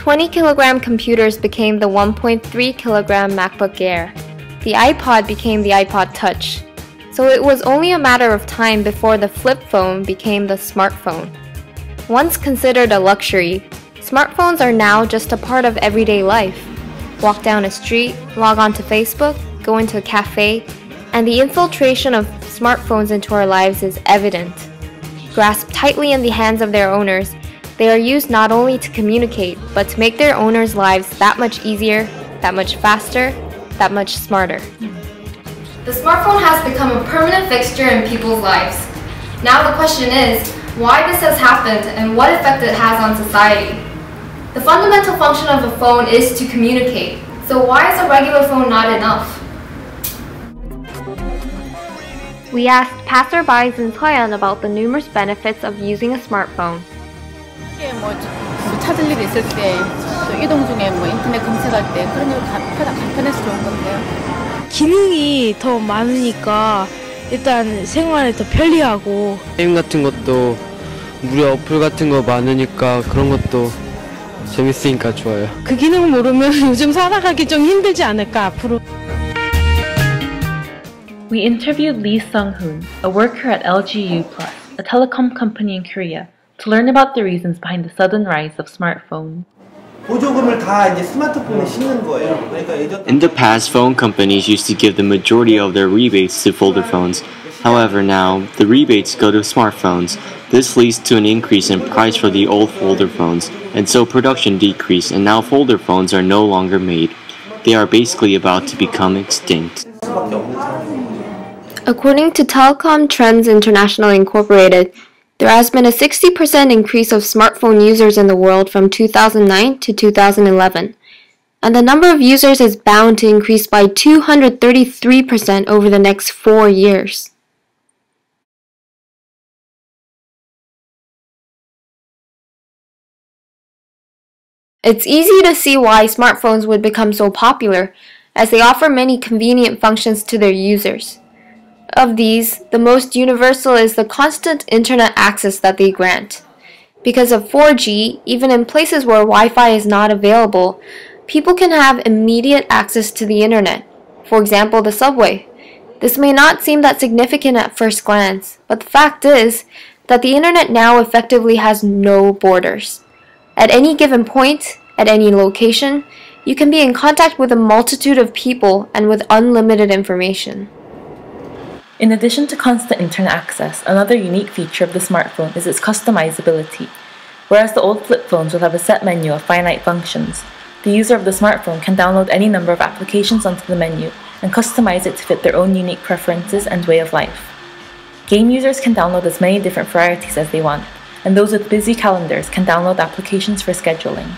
20-kilogram computers became the 1.3-kilogram MacBook Air. The iPod became the iPod Touch. So it was only a matter of time before the flip phone became the smartphone. Once considered a luxury, smartphones are now just a part of everyday life. Walk down a street, log on to Facebook, go into a cafe, and the infiltration of smartphones into our lives is evident. Grasped tightly in the hands of their owners, they are used not only to communicate, but to make their owners' lives that much easier, that much faster, that much smarter. The smartphone has become a permanent fixture in people's lives. Now the question is, why this has happened and what effect it has on society. The fundamental function of a phone is to communicate, so why is a regular phone not enough? We asked passerbys in Seoyeon about the numerous benefits of using a smartphone. 찾을 일 있을 때, 또 이동 중에 인터넷 검색할 때 그런 게 간편해서 좋은 건데요. 기능이 더 많으니까 일단 생활에 더 편리하고 게임 같은 것도 무료 어플 같은 거 많으니까 그런 것도 재밌으니까 좋아요. 그 기능 모르면 요즘 살아가기 좀 힘들지 않을까 앞으로. We interviewed Lee Sung-Hoon, a worker at LGU+, a telecom company in Korea, to learn about the reasons behind the sudden rise of smartphones. In the past, phone companies used to give the majority of their rebates to folder phones. However, now, the rebates go to smartphones. This leads to an increase in price for the old folder phones, and so production decreased, and now folder phones are no longer made. They are basically about to become extinct. According to Telecom Trends International Incorporated, there has been a 60% increase of smartphone users in the world from 2009 to 2011, and the number of users is bound to increase by 233% over the next 4 years. It's easy to see why smartphones would become so popular, as they offer many convenient functions to their users. Of these, the most universal is the constant internet access that they grant. Because of 4G, even in places where Wi-Fi is not available, people can have immediate access to the internet. For example, the subway. This may not seem that significant at first glance, but the fact is that the internet now effectively has no borders. At any given point, at any location, you can be in contact with a multitude of people and with unlimited information. In addition to constant internet access, another unique feature of the smartphone is its customizability. Whereas the old flip phones would have a set menu of finite functions, the user of the smartphone can download any number of applications onto the menu and customize it to fit their own unique preferences and way of life. Game users can download as many different varieties as they want, and those with busy calendars can download applications for scheduling.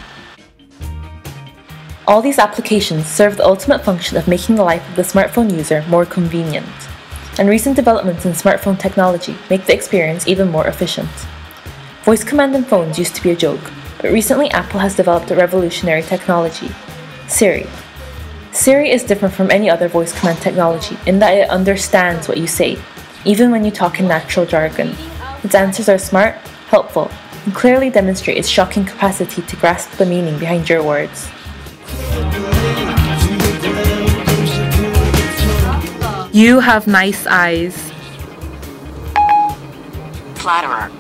All these applications serve the ultimate function of making the life of the smartphone user more convenient. And recent developments in smartphone technology make the experience even more efficient. Voice command in phones used to be a joke, but recently Apple has developed a revolutionary technology, Siri. Siri is different from any other voice command technology in that it understands what you say, even when you talk in natural jargon. Its answers are smart, helpful, and clearly demonstrate its shocking capacity to grasp the meaning behind your words. You have nice eyes. Flatterer.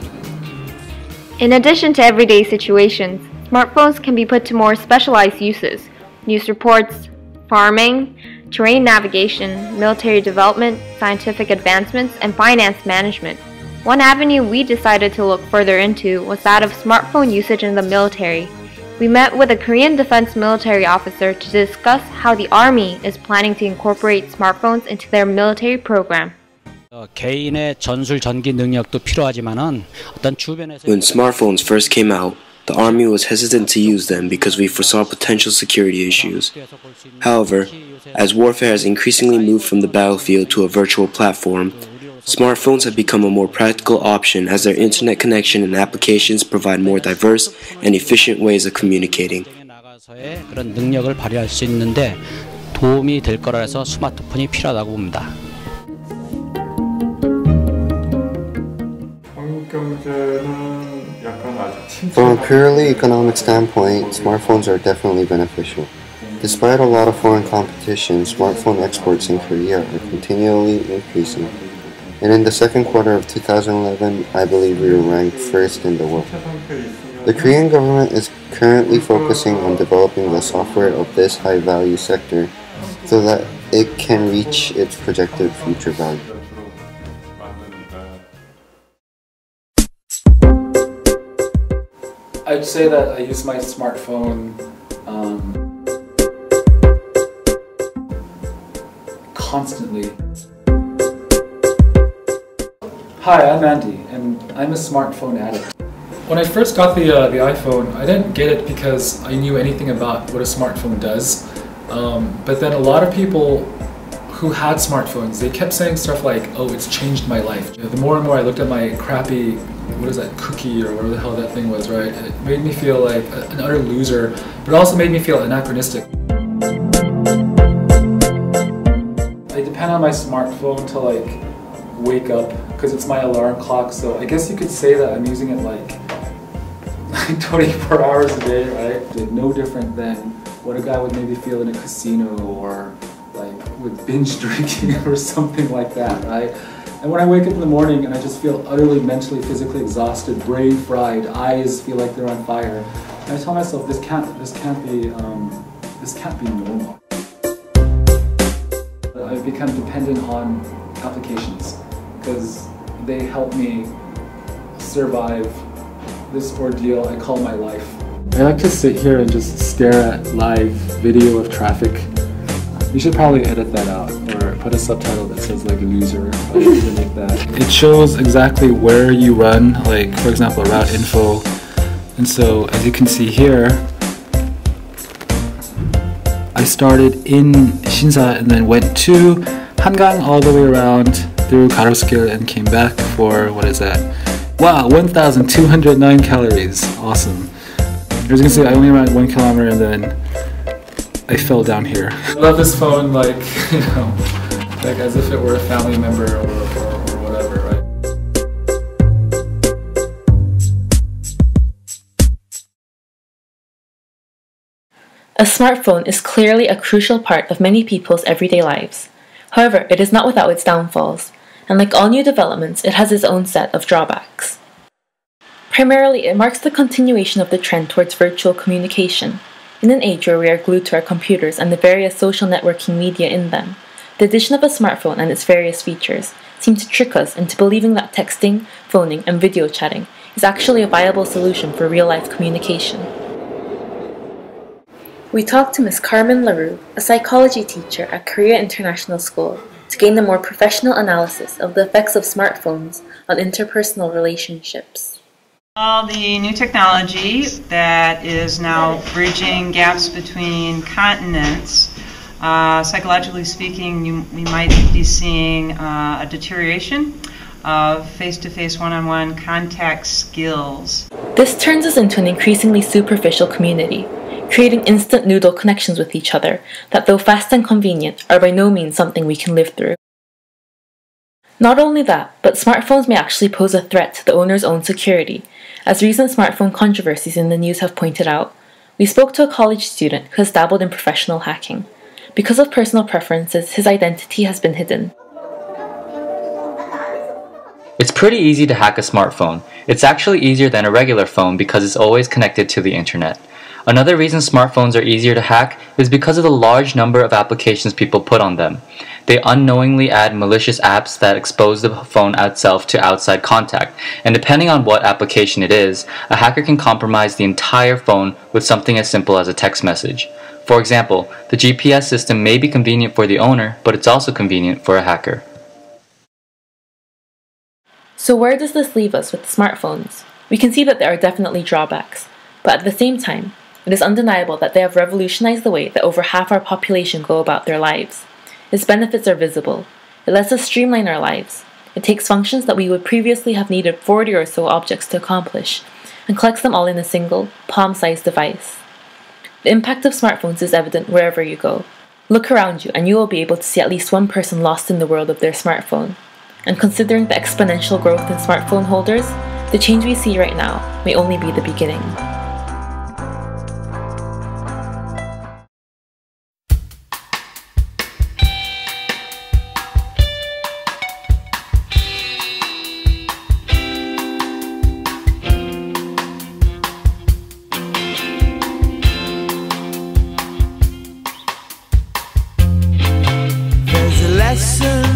In addition to everyday situations, smartphones can be put to more specialized uses: news reports, farming, terrain navigation, military development, scientific advancements, and finance management. One avenue we decided to look further into was that of smartphone usage in the military. We met with a Korean defense military officer to discuss how the Army is planning to incorporate smartphones into their military program. 개인의 전술 전기 능력도 필요하지만은 어떤 주변에서 When smartphones first came out, the Army was hesitant to use them because we foresaw potential security issues. However, as warfare has increasingly moved from the battlefield to a virtual platform, smartphones have become a more practical option as their internet connection and applications provide more diverse and efficient ways of communicating. 그런 능력을 발휘할 수 있는데 도움이 될 거라 해서 스마트폰이 필요하다고 봅니다. 한국 경제는 약간 아직 From a purely economic standpoint, smartphones are definitely beneficial. Despite a lot of foreign competition, smartphone exports in Korea are continually increasing. And in the second quarter of 2011, I believe we were ranked first in the world. The Korean government is currently focusing on developing the software of this high-value sector so that it can reach its projected future value. I'd say that I use my smartphone constantly. Hi, I'm Andy, and I'm a smartphone addict. When I first got the iPhone, I didn't get it because I knew anything about what a smartphone does. But then a lot of people who had smartphones, they kept saying stuff like, oh, it's changed my life. The more and more I looked at my crappy, what is that, cookie or whatever the hell that thing was, right? It made me feel like an utter loser, but it also made me feel anachronistic. I depend on my smartphone to like wake up because it's my alarm clock, so I guess you could say that I'm using it like 24 hours a day, right? Like, no different than what a guy would maybe feel in a casino or like with binge drinking or something like that, right? And when I wake up in the morning and I just feel utterly mentally, physically exhausted, brain fried, eyes feel like they're on fire, and I tell myself this can't be normal. I've become dependent on applications because they help me survive this ordeal I call my life. I like to sit here and just stare at live video of traffic. You should probably edit that out or put a subtitle that says like loser or something like that. It shows exactly where you run, like for example route info. And so as you can see here, I started in Shinsa and then went to Hangang all the way around through Garoskil and came back for, what is that? Wow, 1,209 calories. Awesome. As you can see, I only ran 1 kilometer and then I fell down here. I love this phone like, you know, like as if it were a family member or whatever, right? A smartphone is clearly a crucial part of many people's everyday lives. However, it is not without its downfalls, and like all new developments, it has its own set of drawbacks. Primarily, it marks the continuation of the trend towards virtual communication. In an age where we are glued to our computers and the various social networking media in them, the addition of a smartphone and its various features seem to trick us into believing that texting, phoning, and video chatting is actually a viable solution for real-life communication. We talked to Ms. Carmen LaRue, a psychology teacher at Korea International School, to gain a more professional analysis of the effects of smartphones on interpersonal relationships. The new technology that is now bridging gaps between continents, psychologically speaking, we might be seeing a deterioration of face-to-face, one-on-one contact skills. This turns us into an increasingly superficial community, creating instant noodle connections with each other that, though fast and convenient, are by no means something we can live through. Not only that, but smartphones may actually pose a threat to the owner's own security. As recent smartphone controversies in the news have pointed out, we spoke to a college student who has dabbled in professional hacking. Because of personal preferences, his identity has been hidden. It's pretty easy to hack a smartphone. It's actually easier than a regular phone because it's always connected to the internet. Another reason smartphones are easier to hack is because of the large number of applications people put on them. They unknowingly add malicious apps that expose the phone itself to outside contact, and depending on what application it is, a hacker can compromise the entire phone with something as simple as a text message. For example, the GPS system may be convenient for the owner, but it's also convenient for a hacker. So where does this leave us with smartphones? We can see that there are definitely drawbacks, but at the same time, it is undeniable that they have revolutionized the way that over half our population go about their lives. Its benefits are visible. It lets us streamline our lives. It takes functions that we would previously have needed 40 or so objects to accomplish, and collects them all in a single, palm-sized device. The impact of smartphones is evident wherever you go. Look around you and you will be able to see at least one person lost in the world of their smartphone. And considering the exponential growth in smartphone holders, The change we see right now may only be the beginning. There's a lesson